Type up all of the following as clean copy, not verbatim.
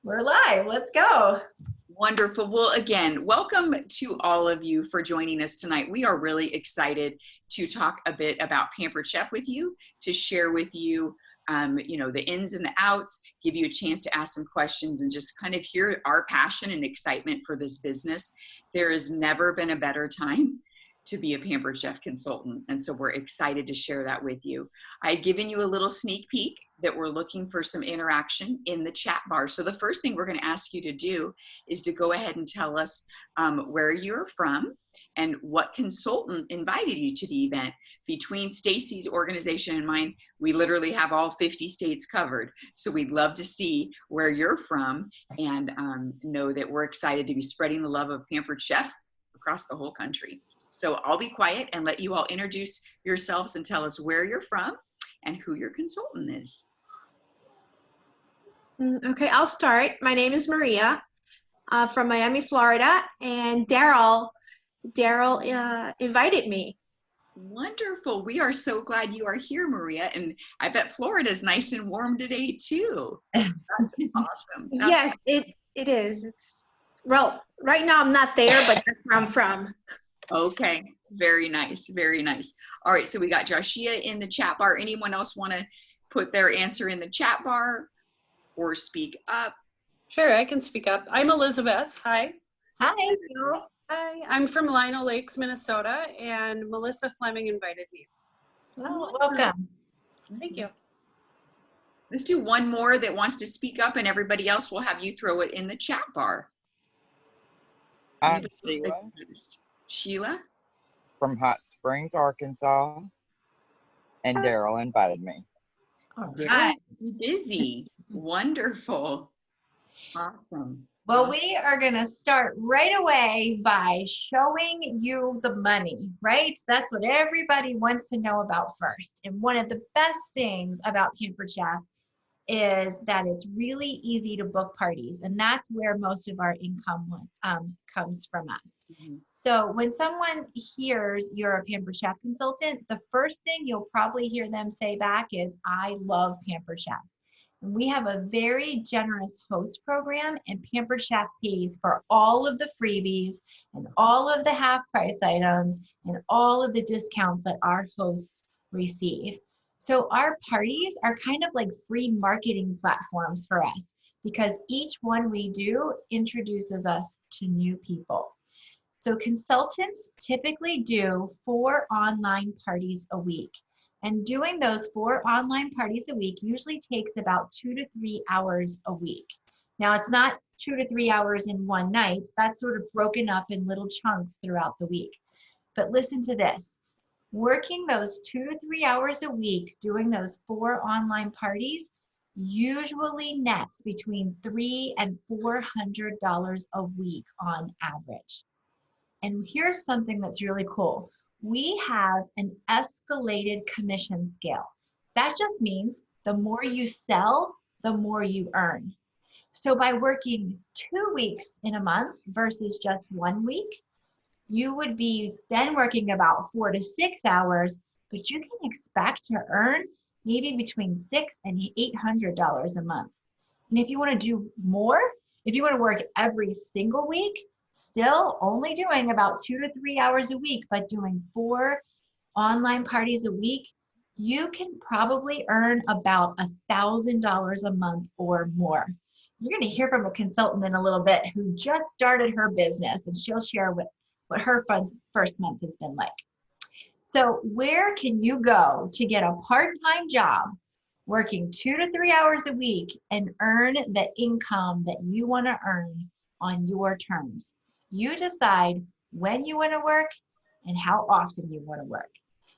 We're live. Let's go. Wonderful. Well, again, welcome to all of you for joining us tonight. We are really excited to talk a bit about Pampered Chef with you, to share with you, the ins and the outs, give you a chance to ask some questions and just kind of hear our passion and excitement for this business. There has never been a better time to be a Pampered Chef consultant. And so we're excited to share that with you. I've given you a little sneak peek that we're looking for some interaction in the chat bar. So the first thing we're going to ask you to do is to go ahead and tell us where you're from and what consultant invited you to the event. Between Stacy's organization and mine, we literally have all 50 states covered. So we'd love to see where you're from and know that we're excited to be spreading the love of Pampered Chef across the whole country. So I'll be quiet and let you all introduce yourselves and tell us where you're from and who your consultant is. Okay, I'll start. My name is Maria from Miami, Florida, and Daryl invited me. Wonderful. We are so glad you are here, Maria. And I bet Florida's nice and warm today too. That's awesome. Yes, it is. Well, right now I'm not there, but that's where I'm from. Okay, very nice, very nice. All right, so we got Joshua in the chat bar. Anyone else want to put their answer in the chat bar or speak up? Sure, I can speak up. I'm Elizabeth. Hi. Hi. Hi, I'm from Lino Lakes, Minnesota, and Melissa Fleming invited me. Oh, welcome. Thank you. Let's do one more that wants to speak up, and everybody else will have you throw it in the chat bar. I'm Sheila. Sheila? From Hot Springs, Arkansas, and Daryl invited me. All right. Busy. Wonderful. Awesome. Well, we are going to start right away by showing you the money, right? That's what everybody wants to know about first. And one of the best things about Pampered Chef is that it's really easy to book parties. And that's where most of our income comes from us. Mm-hmm. So when someone hears you're a Pampered Chef consultant, the first thing you'll probably hear them say back is, I love Pampered Chef. And we have a very generous host program, and Pampered Chef pays for all of the freebies and all of the half price items and all of the discounts that our hosts receive. So our parties are kind of like free marketing platforms for us because each one we do introduces us to new people. So consultants typically do 4 online parties a week. And doing those 4 online parties a week usually takes about 2 to 3 hours a week. Now, it's not 2 to 3 hours in one night. That's sort of broken up in little chunks throughout the week. But listen to this. Working those 2 to 3 hours a week, doing those 4 online parties, usually nets between $300 and $400 a week on average. And here's something that's really cool. We have an escalated commission scale. That just means the more you sell, the more you earn. So by working 2 weeks in a month versus just 1 week, you would be then working about 4 to 6 hours, but you can expect to earn maybe between $600 and $800 a month. And if you want to do more, if you want to work every single week, still only doing about 2 to 3 hours a week, but doing 4 online parties a week, you can probably earn about $1,000 a month or more. You're going to hear from a consultant in a little bit who just started her business, and she'll share what her first month has been like. So where can you go to get a part-time job working 2 to 3 hours a week and earn the income that you want to earn on your terms? You decide when you want to work and how often you want to work.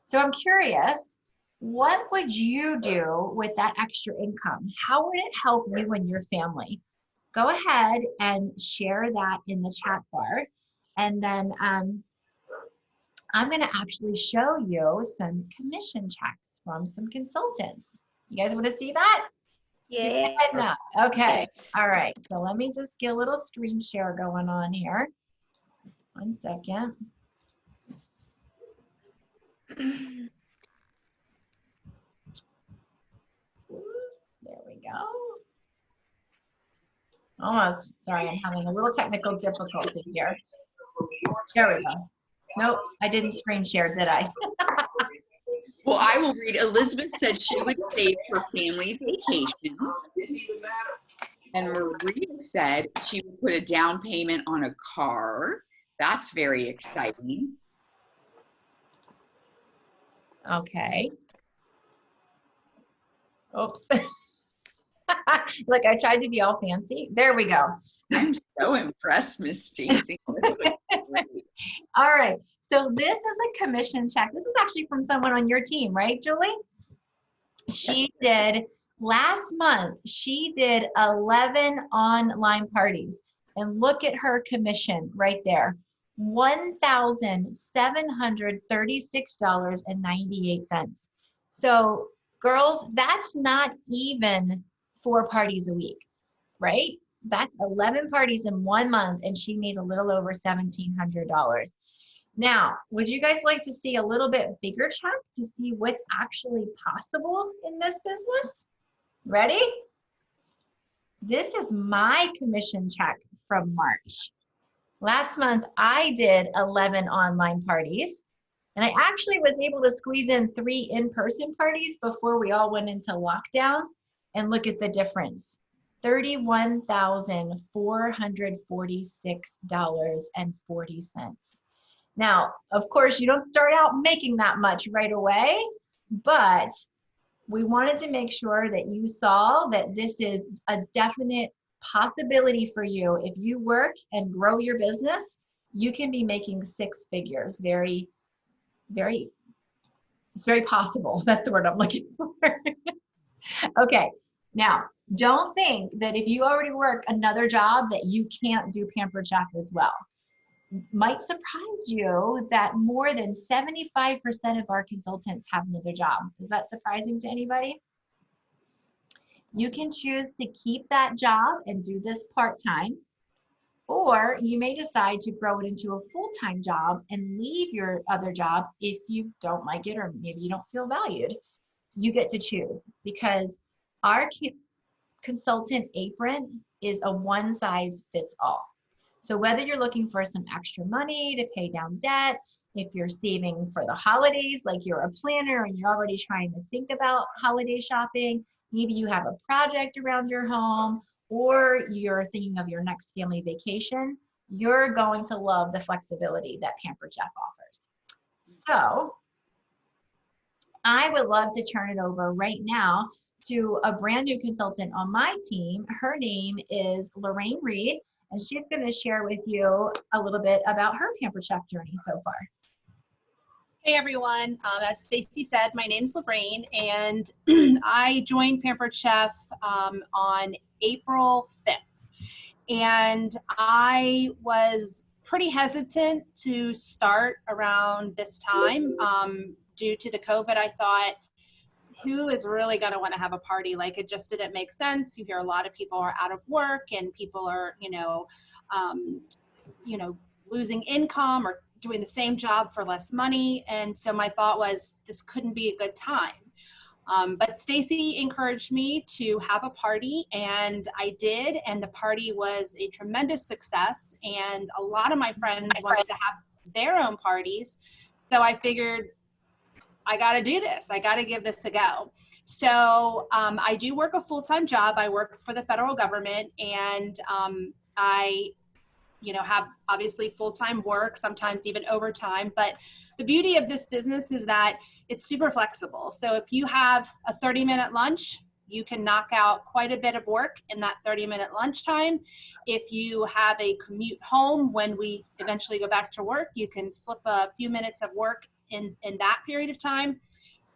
So I'm curious, what would you do with that extra income? How would it help you and your family? Go ahead and share that in the chat bar. And then I'm going to actually show you some commission checks from some consultants. You guys want to see that? Yeah. No. Okay. All right. So let me just get a little screen share going on here. 1 second. There we go. Almost. Sorry, I'm having a little technical difficulty here. There we go. Nope, I didn't screen share, did I? Well, I will read. Elizabeth said she would save for family vacations. And Maria said she would put a down payment on a car. That's very exciting. Okay. Oops. Look, I tried to be all fancy. There we go. I'm so impressed, Miss Stacy. All right. So this is a commission check. This is actually from someone on your team, right, Julie? She did last month, she did 11 online parties. And look at her commission right there. $1,736.98. So girls, that's not even 4 parties a week, right? That's 11 parties in 1 month, and she made a little over $1,700. Now, would you guys like to see a little bit bigger check to see what's actually possible in this business? Ready? This is my commission check from March. Last month, I did 11 online parties, and I actually was able to squeeze in 3 in-person parties before we all went into lockdown. And look at the difference. $31,446.40. Now, of course, you don't start out making that much right away, but we wanted to make sure that you saw that this is a definite possibility for you. If you work and grow your business, you can be making 6 figures. It's very possible. That's the word I'm looking for. Okay, now don't think that if you already work another job that you can't do Pampered Chef as well. Might surprise you that more than 75% of our consultants have another job. Is that surprising to anybody? You can choose to keep that job and do this part-time, or you may decide to grow it into a full-time job and leave your other job if you don't like it or maybe you don't feel valued. You get to choose, because our consultant apron is a one-size-fits-all. So whether you're looking for some extra money to pay down debt, if you're saving for the holidays, like you're a planner and you're already trying to think about holiday shopping, maybe you have a project around your home, or you're thinking of your next family vacation, you're going to love the flexibility that Pampered Chef offers. So I would love to turn it over right now to a brand new consultant on my team. Her name is Lorraine Reed, and she's going to share with you a little bit about her Pampered Chef journey so far. Hey everyone, as Stacy said, my name's Lorraine, and I joined Pampered Chef on April 5th. And I was pretty hesitant to start around this time due to the COVID. I thought, who is really going to want to have a party? Like, it just didn't make sense. You hear a lot of people are out of work and people are, losing income or doing the same job for less money. And so my thought was, this couldn't be a good time. But Stacy encouraged me to have a party, and I did. And the party was a tremendous success. And a lot of my friends wanted to have their own parties. So I figured, I got to do this. I got to give this a go. So I do work a full-time job. I work for the federal government, and I have obviously full-time work, sometimes even overtime. But the beauty of this business is that it's super flexible. So if you have a 30-minute lunch, you can knock out quite a bit of work in that 30-minute lunchtime. If you have a commute home when we eventually go back to work, you can slip a few minutes of work in that period of time.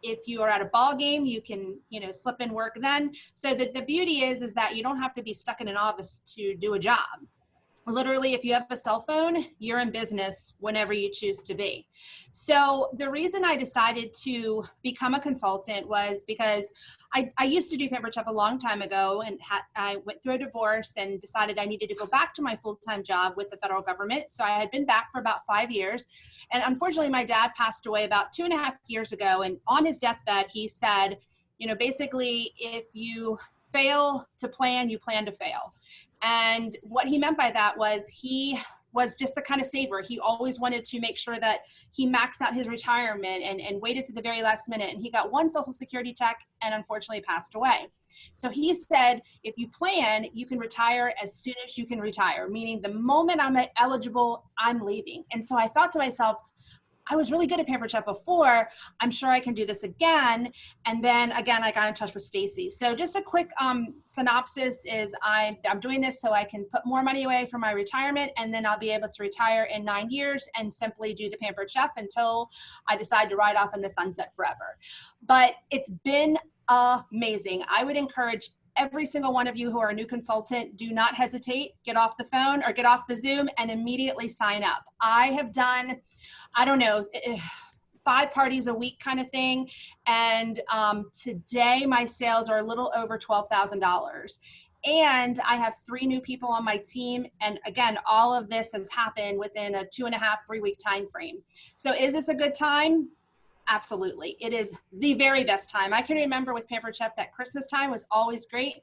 If you are at a ball game, you can, slip in work then. So the beauty is that you don't have to be stuck in an office to do a job. Literally, if you have a cell phone, you're in business whenever you choose to be. So the reason I decided to become a consultant was because I used to do Pampered Chef a long time ago, and I went through a divorce and decided I needed to go back to my full-time job with the federal government. So I had been back for about 5 years. And unfortunately, my dad passed away about 2.5 years ago. And on his deathbed, he said, basically, if you fail to plan, you plan to fail. And what he meant by that was he was just the kind of saver. He always wanted to make sure that he maxed out his retirement and waited to the very last minute. And he got one Social Security check and unfortunately passed away. So he said, if you plan, you can retire as soon as you can retire, meaning the moment I'm eligible, I'm leaving. And so I thought to myself, I was really good at Pampered Chef before. I'm sure I can do this again. And then again, I got in touch with Stacy. So just a quick synopsis is I'm doing this so I can put more money away for my retirement, and then I'll be able to retire in 9 years and simply do the Pampered Chef until I decide to ride off in the sunset forever. But it's been amazing. I would encourage every single one of you who are a new consultant, do not hesitate, get off the phone or get off the Zoom and immediately sign up. I have done, I don't know, 5 parties a week kind of thing. And today my sales are a little over $12,000. And I have 3 new people on my team. And again, all of this has happened within a 2.5-3 week time frame. So is this a good time? Absolutely. It is the very best time. I can remember with Pampered Chef that Christmas time was always great.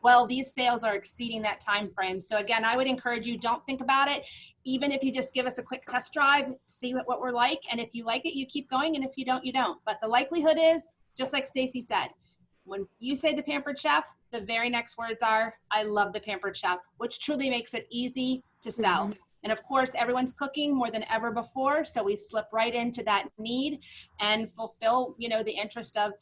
Well, these sales are exceeding that time frame. So again, I would encourage you, don't think about it. Even if you just give us a quick test drive, see what we're like. And if you like it, you keep going. And if you don't, you don't. But the likelihood is, just like Stacy said, when you say the Pampered Chef, the very next words are, I love the Pampered Chef, which truly makes it easy to sell. Mm-hmm. And of course, everyone's cooking more than ever before. So we slip right into that need and fulfill, you know, the interest of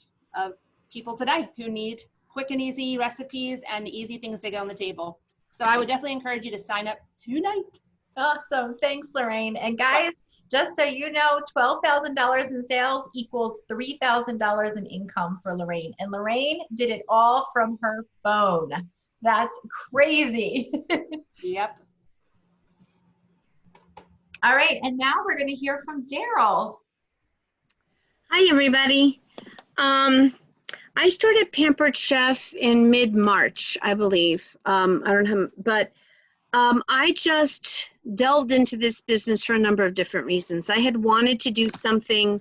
people today who need quick and easy recipes and easy things to get on the table. So I would definitely encourage you to sign up tonight. Awesome. Thanks, Lorraine. And guys, just so you know, $12,000 in sales equals $3,000 in income for Lorraine. And Lorraine did it all from her phone. That's crazy. Yep. All right, and now we're going to hear from Daryl. Hi, everybody. I started Pampered Chef in mid-March, I believe. I don't have, but I just delved into this business for a number of different reasons. I had wanted to do something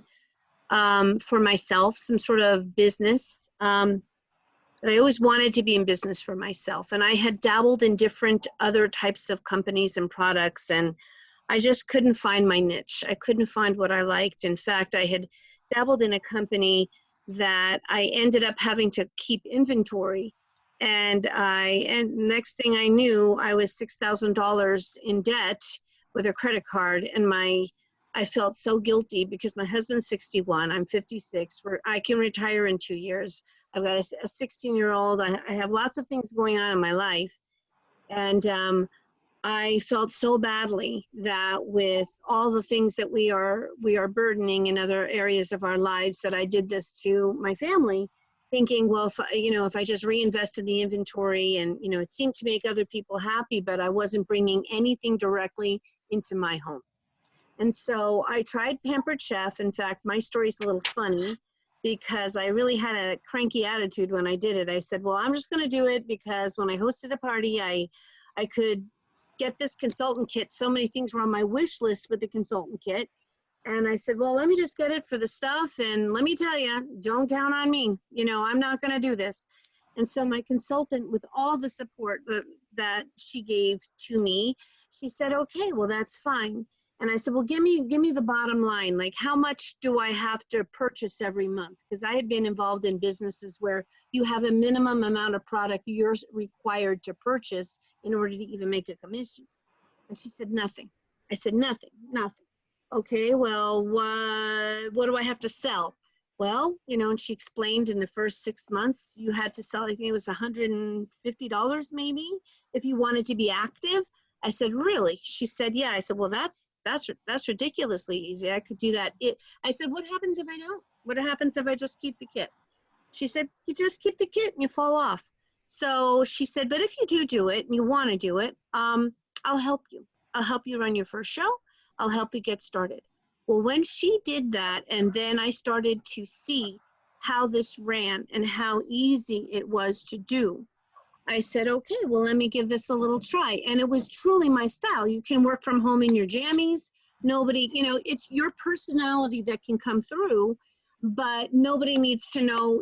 for myself, some sort of business. I always wanted to be in business for myself. And I had dabbled in different other types of companies and products, and I just couldn't find my niche. I couldn't find what I liked. In fact, I had dabbled in a company that I ended up having to keep inventory. And next thing I knew, I was $6,000 in debt with a credit card. And I felt so guilty because my husband's 61, I'm 56, I can retire in 2 years. I've got a 16-year-old. I have lots of things going on in my life. And I felt so badly that with all the things that we are burdening in other areas of our lives, that I did this to my family, thinking, well, if I just reinvested the inventory and, it seemed to make other people happy, but I wasn't bringing anything directly into my home. And so I tried Pampered Chef. In fact, my story's a little funny because I really had a cranky attitude when I did it. I said, well, I'm just going to do it because when I hosted a party, I could get this consultant kit. So many things were on my wish list with the consultant kit. And I said, well, let me just get it for the stuff. And let me tell you, don't count on me. I'm not going to do this. And so my consultant, with all the support that she gave to me, she said, okay, well, that's fine. And I said, well, give me the bottom line. Like, how much do I have to purchase every month? Because I had been involved in businesses where you have a minimum amount of product you're required to purchase in order to even make a commission. And she said, nothing. I said, nothing. Okay, well, what do I have to sell? Well, and she explained in the first 6 months, you had to sell, I think it was $150 maybe, if you wanted to be active. I said, really? She said, yeah. I said, well, that's ridiculously easy. I could do that. I said, what happens if I don't? What happens if I just keep the kit? She said, you just keep the kit and you fall off. So she said, but if you do it and you want to do it, I'll help you. I'll help you run your first show. I'll help you get started. Well, when she did that, and then I started to see how this ran and how easy it was to do, I said, okay, well, let me give this a little try. And it was truly my style. You can work from home in your jammies. Nobody, it's your personality that can come through, but nobody needs to know,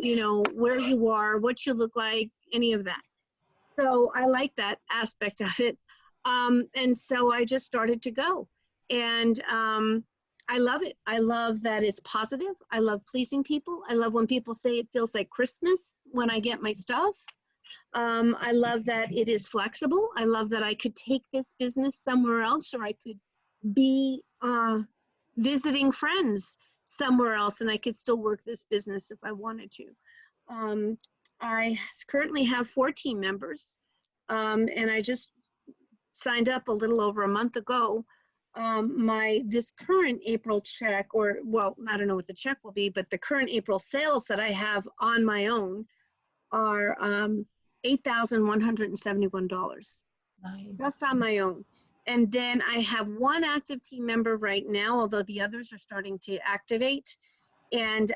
where you are, what you look like, any of that. So I like that aspect of it. And so I just started to go. And I love it. I love that it's positive. I love pleasing people. I love when people say it feels like Christmas when I get my stuff. I love that it is flexible. I love that I could take this business somewhere else, or I could be visiting friends somewhere else, and I could still work this business if I wanted to. I currently have 4 team members, and I just signed up a little over a month ago. This current April check, or well, I don't know what the check will be, but the current April sales that I have on my own are $8,171 Nice. just on my own. And then I have 1 active team member right now, although the others are starting to activate. And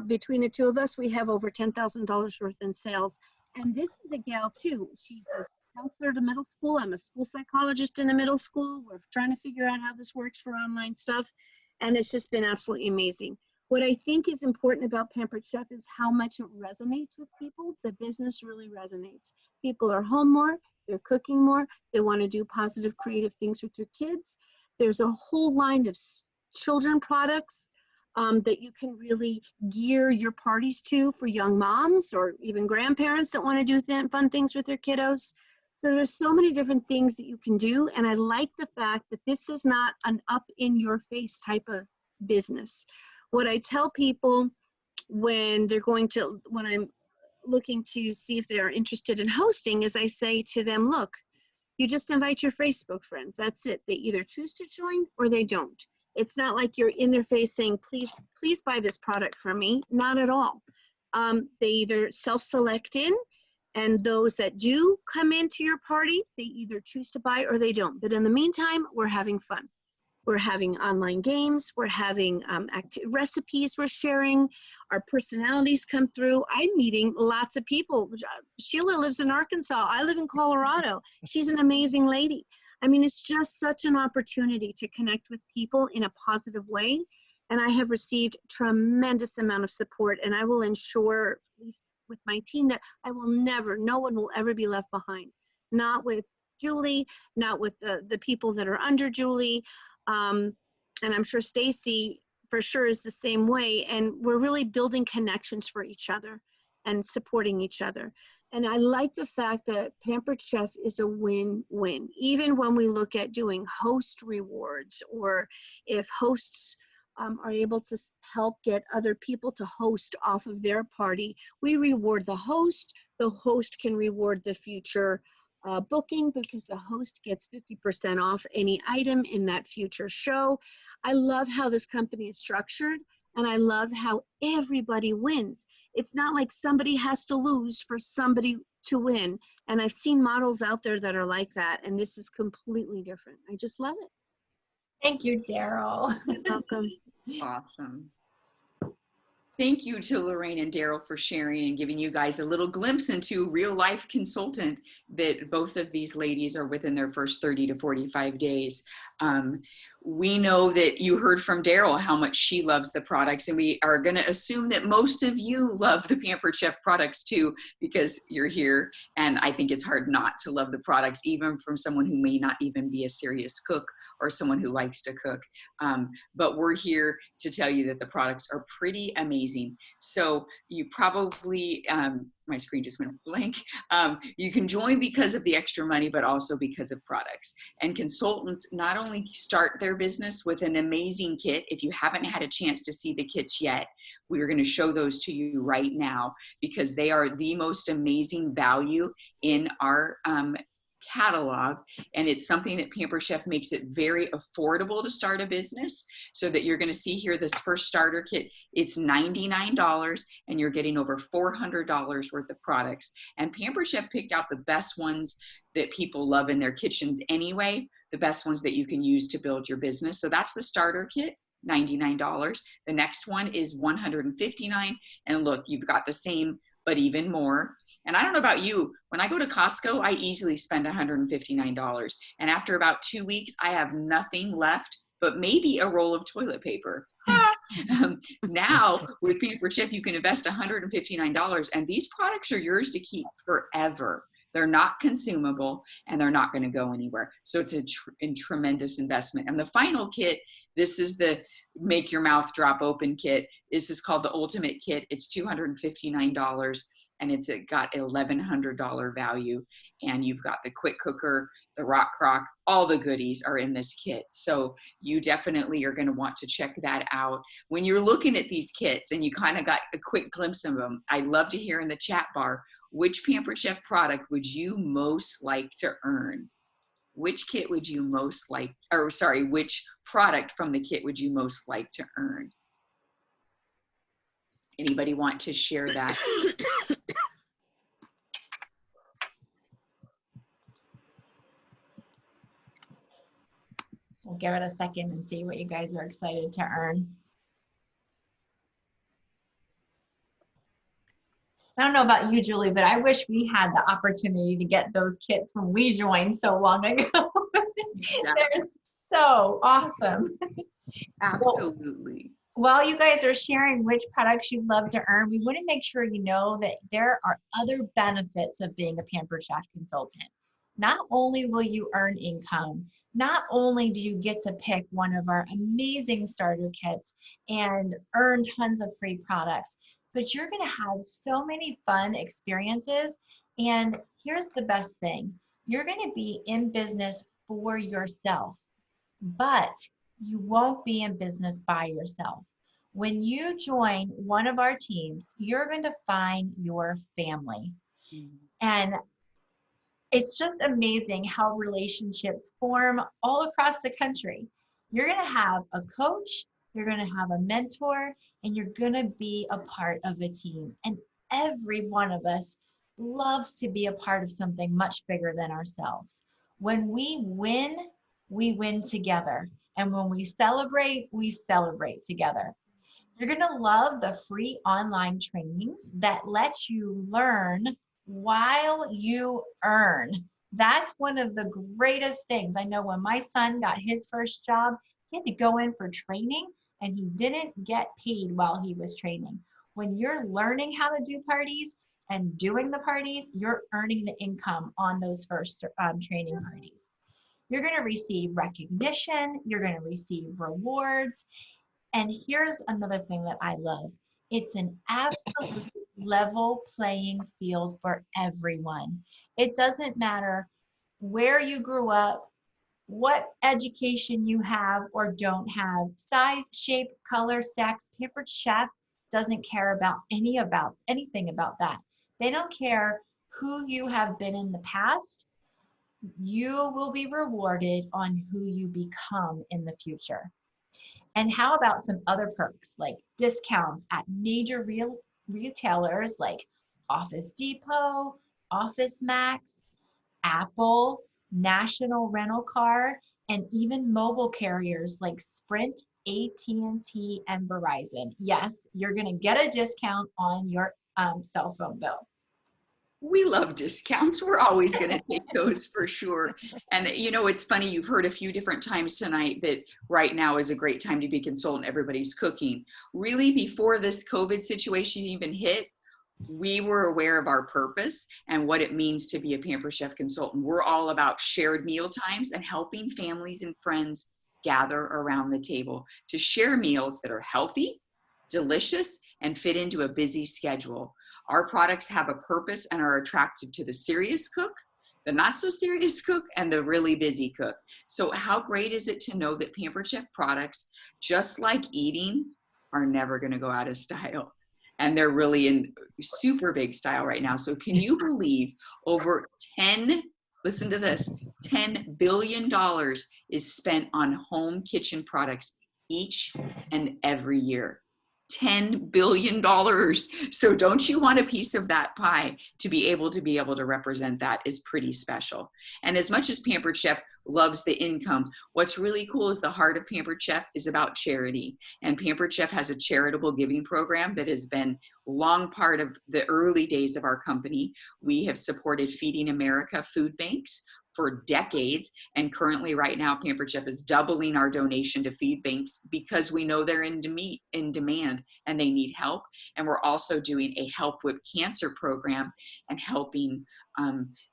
between the 2 of us, we have over $10,000 worth in sales. And this is a gal too. She's a counselor to middle school. I'm a school psychologist in a middle school. We're trying to figure out how this works for online stuff. And it's just been absolutely amazing. What I think is important about Pampered Chef is how much it resonates with people. The business really resonates. People are home more, they're cooking more, they want to do positive, creative things with their kids. There's a whole line of children products that you can really gear your parties to for young moms or even grandparents that want to do fun things with their kiddos. So there's so many different things that you can do. And I like the fact that this is not an up in your face type of business. What I tell people when I'm looking to see if they're interested in hosting is I say to them, look, you just invite your Facebook friends. That's it. They either choose to join or they don't. It's not like you're in their face saying, please buy this product from me. Not at all. They either self-select in, and those that do come into your party, they either choose to buy or they don't. But in the meantime, we're having fun. We're having online games. We're having recipes we're sharing. Our personalities come through. I'm meeting lots of people. Sheila lives in Arkansas. I live in Colorado. She's an amazing lady. I mean, it's just such an opportunity to connect with people in a positive way. And I have received tremendous amount of support, and I will ensure, at least with my team, that no one will ever be left behind. Not with Julie, not with the people that are under Julie. And I'm sure Stacy for sure is the same way. And we're really building connections for each other and supporting each other. And I like the fact that Pampered Chef is a win-win. Even when we look at doing host rewards, or if hosts are able to help get other people to host off of their party, we reward the host. The host can reward the future booking because the host gets 50% off any item in that future show. I love how this company is structured, and I love how everybody wins. It's not like somebody has to lose for somebody to win. And I've seen models out there that are like that, and this is completely different. I just love it. Thank you, Daryl. You're welcome. Awesome. Thank you to Lorraine and Daryl for sharing and giving you guys a little glimpse into real life consultant that both of these ladies are within their first 30 to 45 days. We know that you heard from Daryl how much she loves the products, and we are going to assume that most of you love the Pampered Chef products too, because you're here. And I think it's hard not to love the products, even from someone who may not even be a serious cook or someone who likes to cook. But we're here to tell you that the products are pretty amazing. So you probably, my screen just went blank. You can join because of the extra money, but also because of products. And consultants not only start their business with an amazing kit. If you haven't had a chance to see the kits yet, we're going to show those to you right now, because they are the most amazing value in our catalog. And it's something that Pampered Chef makes it very affordable to start a business, so that you're going to see here this first starter kit. It's $99, and you're getting over $400 worth of products. And Pampered Chef picked out the best ones that people love in their kitchens anyway, the best ones that you can use to build your business. So that's the starter kit, $99. The next one is $159. And look, you've got the same, but even more. And I don't know about you, when I go to Costco, I easily spend $159. And after about 2 weeks, I have nothing left but maybe a roll of toilet paper. Now with Pampered Chef, you can invest $159, and these products are yours to keep forever. They're not consumable, and they're not going to go anywhere. So it's a tremendous investment. And the final kit, this is the make your mouth drop open kit. This is called the Ultimate Kit. It's $259, and it's got $1,100 value. And you've got the quick cooker, the rock crock, all the goodies are in this kit. So you definitely are going to want to check that out. When you're looking at these kits and you kind of got a quick glimpse of them, I'd love to hear in the chat bar, which Pampered Chef product would you most like to earn? Which kit would you most like, or sorry, which product from the kit would you most like to earn? Anybody want to share that? We'll give it a second and see what you guys are excited to earn. I don't know about you, Julie, but I wish we had the opportunity to get those kits when we joined so long ago. They're so awesome. Absolutely. While you guys are sharing which products you'd love to earn, we want to make sure you know that there are other benefits of being a Pampered Chef consultant. Not only will you earn income, not only do you get to pick one of our amazing starter kits and earn tons of free products, but you're going to have so many fun experiences. And here's the best thing. You're going to be in business for yourself, but you won't be in business by yourself. When you join one of our teams, you're going to find your family. And it's just amazing how relationships form all across the country. You're going to have a coach, you're going to have a mentor, and you're going to be a part of a team. And every one of us loves to be a part of something much bigger than ourselves. When we win together. And when we celebrate together. You're going to love the free online trainings that let you learn while you earn. That's one of the greatest things. I know when my son got his first job, he had to go in for training and he didn't get paid while he was training. When you're learning how to do parties and doing the parties, you're earning the income on those first training parties. You're going to receive recognition. You're going to receive rewards. And here's another thing that I love. It's an absolute level playing field for everyone. It doesn't matter where you grew up, what education you have or don't have, size, shape, color, sex. Pampered Chef doesn't care about anything about that. They don't care who you have been in the past. You will be rewarded on who you become in the future. And how about some other perks like discounts at major retailers like Office Depot, Office Max, Apple, National Rental Car, and even mobile carriers like Sprint, AT&T, and Verizon. Yes, you're going to get a discount on your cell phone bill. We love discounts. We're always going to take those for sure. And you know, it's funny, you've heard a few different times tonight that right now is a great time to be a consultant. Everybody's cooking. Really, before this COVID situation even hit, we were aware of our purpose and what it means to be a Pampered Chef consultant. We're all about shared meal times and helping families and friends gather around the table to share meals that are healthy, delicious, and fit into a busy schedule. Our products have a purpose and are attractive to the serious cook, the not so serious cook, and the really busy cook. So how great is it to know that Pampered Chef products, just like eating, are never going to go out of style? And they're really in super big style right now. So can you believe over listen to this, $10 billion is spent on home kitchen products each and every year. $10 billion. So don't you want a piece of that pie? To be able to represent that is pretty special. And as much as Pampered Chef loves the income, what's really cool is the heart of Pampered Chef is about charity. And Pampered Chef has a charitable giving program that has been long part of the early days of our company. We have supported Feeding America food banks for decades. And currently right now, Pampered Chef is doubling our donation to feed banks because we know they're in demand and they need help. And we're also doing a Help with Cancer program and helping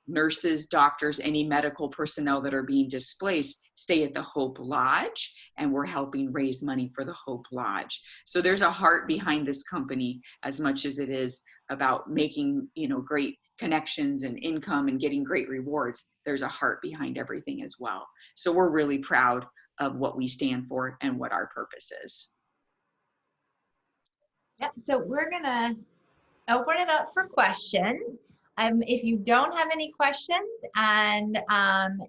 nurses, doctors, any medical personnel that are being displaced stay at the Hope Lodge, and we're helping raise money for the Hope Lodge. So there's a heart behind this company as much as it is about making, great connections and income and getting great rewards. There's a heart behind everything as well. So we're really proud of what we stand for and what our purpose is. Yeah, so we're gonna open it up for questions. If you don't have any questions and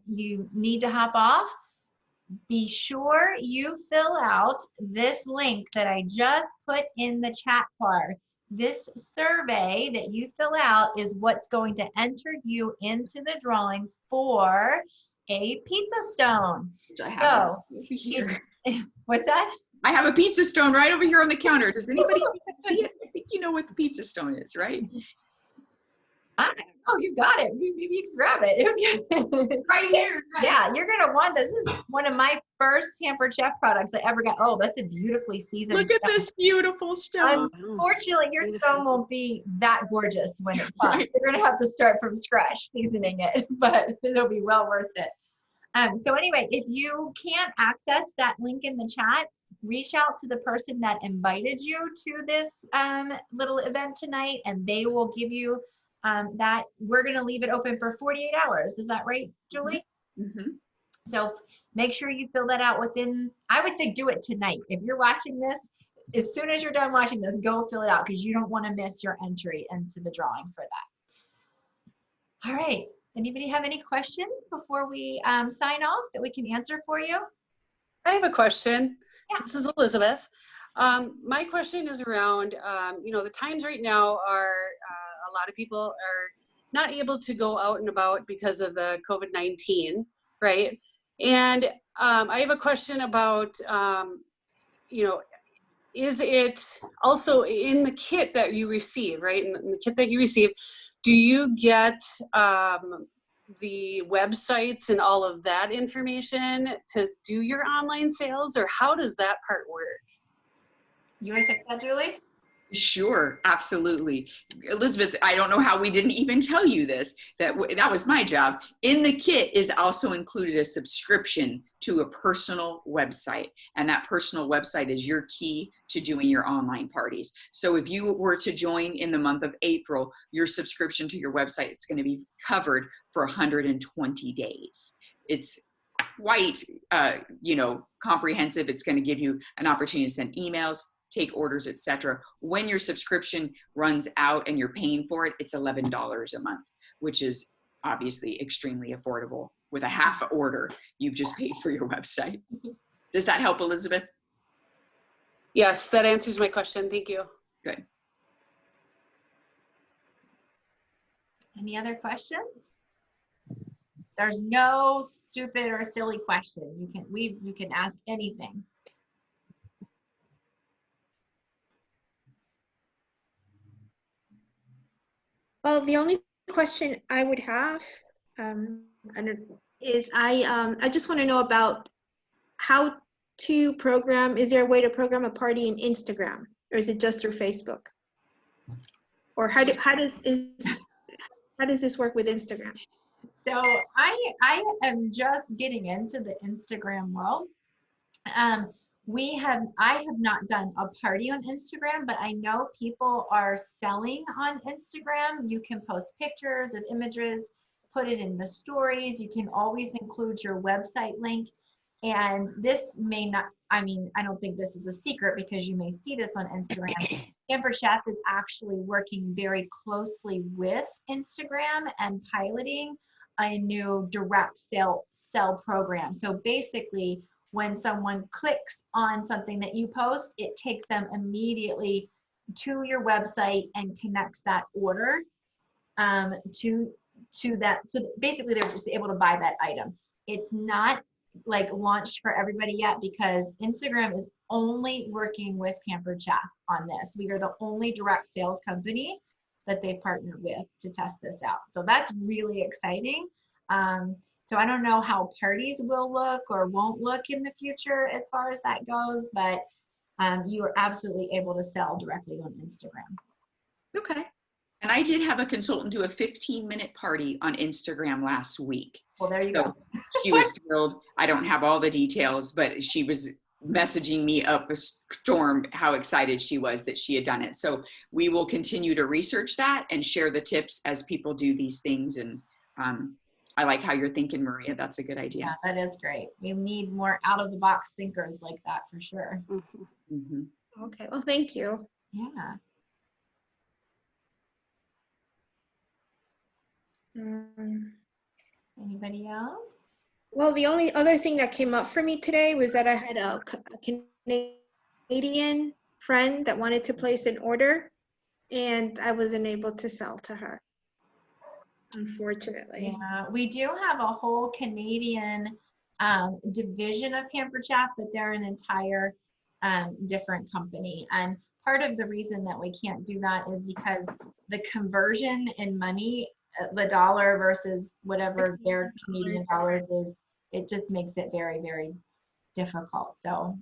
you need to hop off, be sure you fill out this link that I just put in the chat bar. This survey that you fill out is what's going to enter you into the drawing for a pizza stone. I have over here. What's that? I have a pizza stone right over here on the counter. Does anybody see it? I think you know what the pizza stone is, right? Oh, you got it. Maybe you can grab it. It's right here. Yeah, you're going to want this. This is one of my first Pampered Chef products I ever got. Oh, that's a beautifully seasoned Look at this beautiful stone. Unfortunately, your stone won't be that gorgeous when it comes. Right. You're going to have to start from scratch seasoning it, but it'll be well worth it. So anyway, if you can't access that link in the chat, reach out to the person that invited you to this little event tonight, and they will give you that. We're going to leave it open for 48 hours. Is that right, Julie? Mm-hmm. So make sure you fill that out within, I would say do it tonight. If you're watching this, as soon as you're done watching this, go fill it out because you don't want to miss your entry into the drawing for that. All right. Anybody have any questions before we sign off that we can answer for you? I have a question. Yeah. This is Elizabeth. My question is around, the times right now are, a lot of people are not able to go out and about because of the COVID-19, right? And I have a question about, is it also in the kit that you receive, right? In the kit that you receive, do you get the websites and all of that information to do your online sales, or how does that part work? You want to take that, Julie? Sure, absolutely. Elizabeth, I don't know how we didn't even tell you this, that was my job. In the kit is also included a subscription to a personal website, and that personal website is your key to doing your online parties. So if you were to join in the month of April, your subscription to your website is going to be covered for 120 days. It's quite, comprehensive. It's going to give you an opportunity to send emails, take orders, etc. When your subscription runs out and you're paying for it, it's $11 a month, which is obviously extremely affordable. With a half order, you've just paid for your website. Does that help, Elizabeth? Yes, that answers my question. Thank you. Good. Any other questions? There's no stupid or silly question. You can ask anything. Well, the only question I would have is I just want to know about how to program. Is there a way to program a party in Instagram, or is it just through Facebook? Or how does this work with Instagram? So I am just getting into the Instagram world. I have not done a party on Instagram, but I know people are selling on Instagram. You can post pictures of images, put it in the stories. You can always include your website link. And this may not, I don't think this is a secret because you may see this on Instagram. Pampered Chef is actually working very closely with Instagram and piloting a new direct sell program. So basically, when someone clicks on something that you post, it takes them immediately to your website and connects that order to that. So basically, they're just able to buy that item. It's not like launched for everybody yet because Instagram is only working with Pampered Chef on this. We are the only direct sales company that they've partnered with to test this out. So that's really exciting. So I don't know how parties will look or won't look in the future as far as that goes, but you are absolutely able to sell directly on Instagram. Okay. And I did have a consultant do a 15-minute party on Instagram last week. Well, there you go. She was thrilled. I don't have all the details, but she was messaging me up a storm how excited she was that she had done it. So we will continue to research that and share the tips as people do these things. And I like how you're thinking, Maria. That's a good idea. Yeah, that is great. We need more out of the box thinkers like that for sure. Mm-hmm. Okay. Well, thank you. Yeah. Anybody else? Well, the only other thing that came up for me today was that I had a Canadian friend that wanted to place an order, and I wasn't able to sell to her, unfortunately. Yeah, we do have a whole Canadian division of Pampered Chef, but they're an entire different company. And part of the reason that we can't do that is because the conversion in money, the dollar versus whatever their Canadian dollars is, it just makes it very, very difficult. So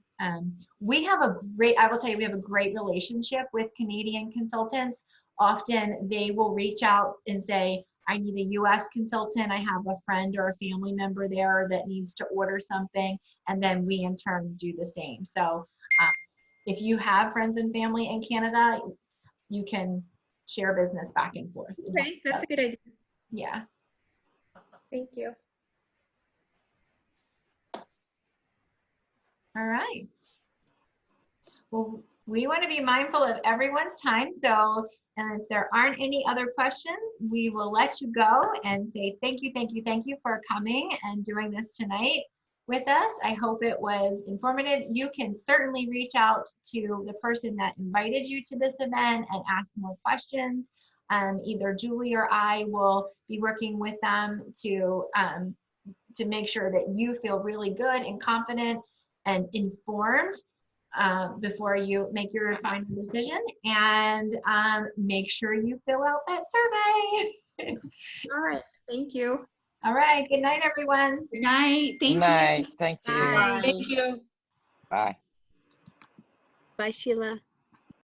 we have a great, I will tell you, we have a great relationship with Canadian consultants. Often they will reach out and say, I need a US consultant. I have a friend or a family member there that needs to order something. And then we in turn do the same. So if you have friends and family in Canada, you can share business back and forth. Okay, that's a good idea. Yeah. Thank you. All right. Well, we want to be mindful of everyone's time. So, and if there aren't any other questions, we will let you go and say thank you, thank you, thank you for coming and doing this tonight with us. I hope it was informative. You can certainly reach out to the person that invited you to this event and ask more questions. Either Julie or I will be working with them to make sure that you feel really good and confident and informed before you make your final decision, and make sure you fill out that survey. All right. Thank you. All right. Good night, everyone. Good night. Thank Good night. Thank you. Bye. Thank you. Bye. Bye, Sheila.